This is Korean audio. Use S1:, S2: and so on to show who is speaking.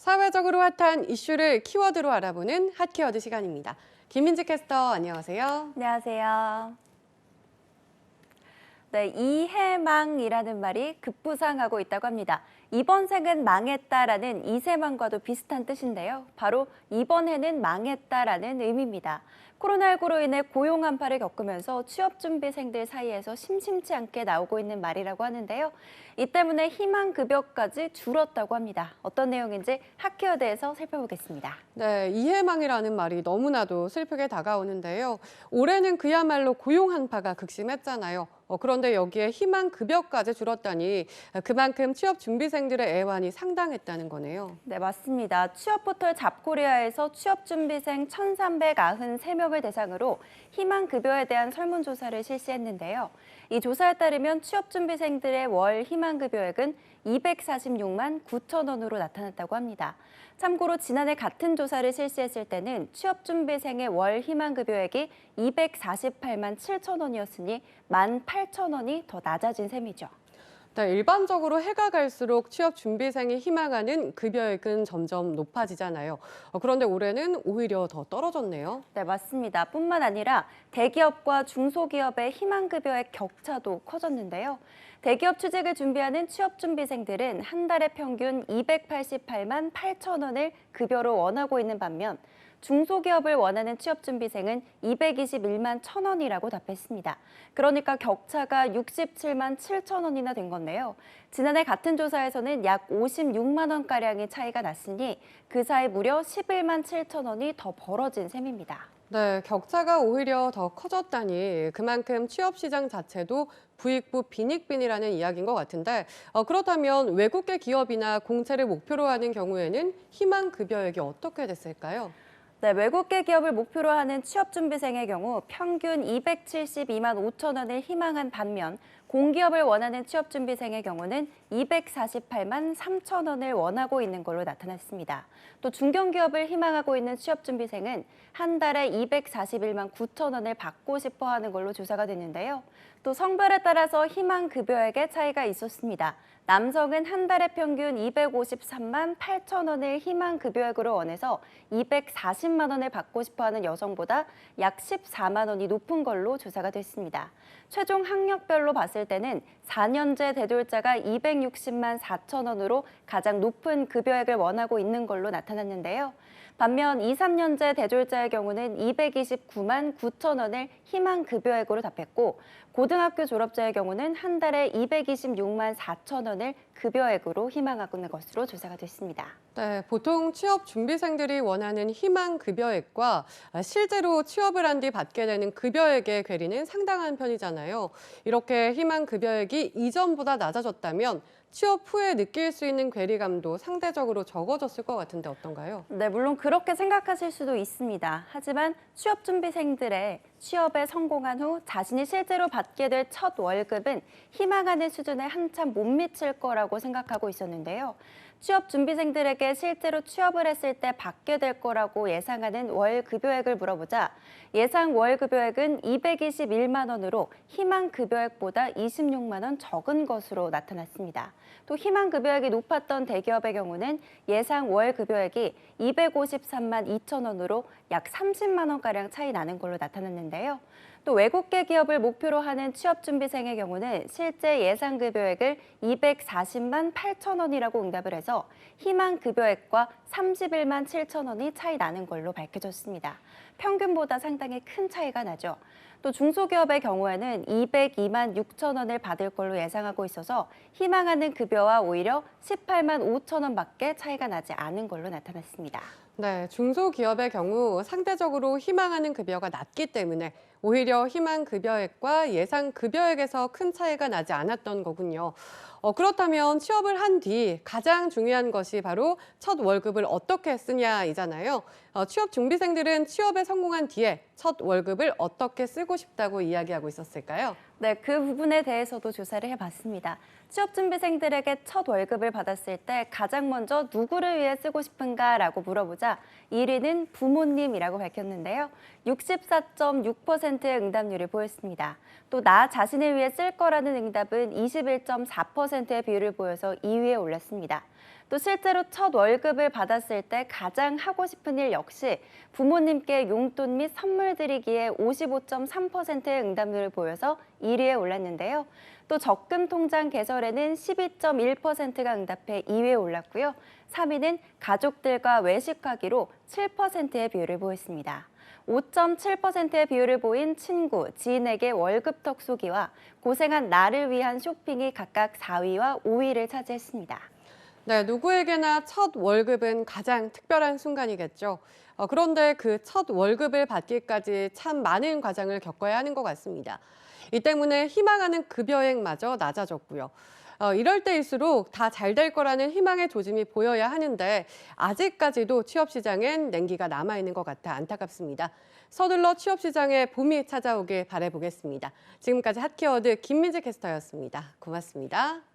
S1: 사회적으로 핫한 이슈를 키워드로 알아보는 핫키워드 시간입니다. 김민지 캐스터 안녕하세요.
S2: 안녕하세요. 네, 이해망이라는 말이 급부상하고 있다고 합니다. 이번 생은 망했다라는 이세망과도 비슷한 뜻인데요. 바로 이번 해는 망했다라는 의미입니다. 코로나19로 인해 고용 한파를 겪으면서 취업준비생들 사이에서 심심치 않게 나오고 있는 말이라고 하는데요. 이 때문에 희망급여까지 줄었다고 합니다. 어떤 내용인지 핫키워드에서 살펴보겠습니다.
S1: 네, 이해망이라는 말이 너무나도 슬프게 다가오는데요. 올해는 그야말로 고용 한파가 극심했잖아요. 그런데 여기에 희망급여까지 줄었다니 그만큼 취업준비생들의 애환이 상당했다는 거네요.
S2: 네, 맞습니다. 취업포털 잡코리아에서 취업준비생 1,393명을 대상으로 희망급여에 대한 설문조사를 실시했는데요. 이 조사에 따르면 취업준비생들의 월 희망급여액은 246만 9천 원으로 나타났다고 합니다. 참고로 지난해 같은 조사를 실시했을 때는 취업준비생의 월 희망급여액이 248만 7천 원이었으니 1만 8천 원이 더 낮아진 셈이죠.
S1: 네, 일반적으로 해가 갈수록 취업준비생이 희망하는 급여액은 점점 높아지잖아요. 그런데 올해는 오히려 더 떨어졌네요.
S2: 네, 맞습니다. 뿐만 아니라 대기업과 중소기업의 희망급여의 격차도 커졌는데요. 대기업 취직을 준비하는 취업준비생들은 한 달에 평균 288만 8천 원을 급여로 원하고 있는 반면 중소기업을 원하는 취업준비생은 221만 1천 원이라고 답했습니다. 그러니까 격차가 67만 7천 원이나 된 건데요. 지난해 같은 조사에서는 약 56만 원가량의 차이가 났으니 그 사이 무려 11만 7천 원이 더 벌어진 셈입니다.
S1: 네, 격차가 오히려 더 커졌다니 그만큼 취업시장 자체도 부익부 빈익빈이라는 이야기인 것 같은데 그렇다면 외국계 기업이나 공채를 목표로 하는 경우에는 희망급여액이 어떻게 됐을까요?
S2: 네, 외국계 기업을 목표로 하는 취업준비생의 경우 평균 272만 5천 원을 희망한 반면 공기업을 원하는 취업준비생의 경우는 248만 3천 원을 원하고 있는 걸로 나타났습니다. 또 중견기업을 희망하고 있는 취업준비생은 한 달에 241만 9천 원을 받고 싶어 하는 걸로 조사가 됐는데요. 또 성별에 따라서 희망급여액의 차이가 있었습니다. 남성은 한 달에 평균 253만 8천 원을 희망급여액으로 원해서 240만 원을 받고 싶어하는 여성보다 약 14만 원이 높은 걸로 조사가 됐습니다. 최종 학력별로 봤을 때는 4년제 대졸자가 260만 4천 원으로 가장 높은 급여액을 원하고 있는 걸로 나타났는데요. 반면 2, 3년제 대졸자의 경우는 229만 9천 원을 희망급여액으로 답했고 고등학교 졸업자의 경우는 한 달에 226만 4천 원을 급여액으로 희망하고 있는 것으로 조사가 됐습니다.
S1: 네, 보통 취업준비생들이 원하는 희망급여액과 실제로 취업을 한 뒤 받게 되는 급여액의 괴리는 상당한 편이잖아요. 이렇게 희망급여액이 이전보다 낮아졌다면 취업 후에 느낄 수 있는 괴리감도 상대적으로 적어졌을 것 같은데 어떤가요?
S2: 네, 물론 그렇게 생각하실 수도 있습니다. 하지만 취업준비생들의 취업에 성공한 후 자신이 실제로 받게 될 첫 월급은 희망하는 수준에 한참 못 미칠 거라고 생각하고 있었는데요. 취업준비생들에게 실제로 취업을 했을 때 받게 될 거라고 예상하는 월급여액을 물어보자 예상 월급여액은 221만 원으로 희망급여액보다 26만 원 적은 것으로 나타났습니다. 또 희망급여액이 높았던 대기업의 경우는 예상 월급여액이 253만 2천 원으로 약 30만 원가량 차이 나는 걸로 나타났는데요. 또 외국계 기업을 목표로 하는 취업준비생의 경우는 실제 예상급여액을 240만 8천 원이라고 응답을 해서 희망급여액과 31만 7천 원이 차이 나는 걸로 밝혀졌습니다. 평균보다 상당히 큰 차이가 나죠. 또 중소기업의 경우에는 202만 6천 원을 받을 걸로 예상하고 있어서 희망하는 급여와 오히려 18만 5천 원밖에 차이가 나지 않은 걸로 나타났습니다.
S1: 네, 중소기업의 경우 상대적으로 희망하는 급여가 낮기 때문에 오히려 희망급여액과 예상급여액에서 큰 차이가 나지 않았던 거군요. 그렇다면 취업을 한 뒤 가장 중요한 것이 바로 첫 월급을 어떻게 쓰냐이잖아요. 취업 준비생들은 취업에 성공한 뒤에 첫 월급을 어떻게 쓰고 싶다고 이야기하고 있었을까요?
S2: 네, 그 부분에 대해서도 조사를 해봤습니다. 취업준비생들에게 첫 월급을 받았을 때 가장 먼저 누구를 위해 쓰고 싶은가라고 물어보자 1위는 부모님이라고 밝혔는데요. 64.6%의 응답률을 보였습니다. 또 나 자신을 위해 쓸 거라는 응답은 21.4%의 비율을 보여서 2위에 올랐습니다. 또 실제로 첫 월급을 받았을 때 가장 하고 싶은 일 역시 부모님께 용돈 및 선물 드리기에 55.3%의 응답률을 보여서 1위에 올랐는데요. 또 적금 통장 개설에는 12.1%가 응답해 2위에 올랐고요. 3위는 가족들과 외식하기로 7%의 비율을 보였습니다. 5.7%의 비율을 보인 친구, 지인에게 월급턱 쏘기와 고생한 나를 위한 쇼핑이 각각 4위와 5위를 차지했습니다.
S1: 네, 누구에게나 첫 월급은 가장 특별한 순간이겠죠. 그런데 그 첫 월급을 받기까지 참 많은 과정을 겪어야 하는 것 같습니다. 이 때문에 희망하는 급여액마저 낮아졌고요. 이럴 때일수록 다 잘 될 거라는 희망의 조짐이 보여야 하는데 아직까지도 취업 시장엔 냉기가 남아있는 것 같아 안타깝습니다. 서둘러 취업 시장에 봄이 찾아오길 바라보겠습니다. 지금까지 핫키워드 김민지 캐스터였습니다. 고맙습니다.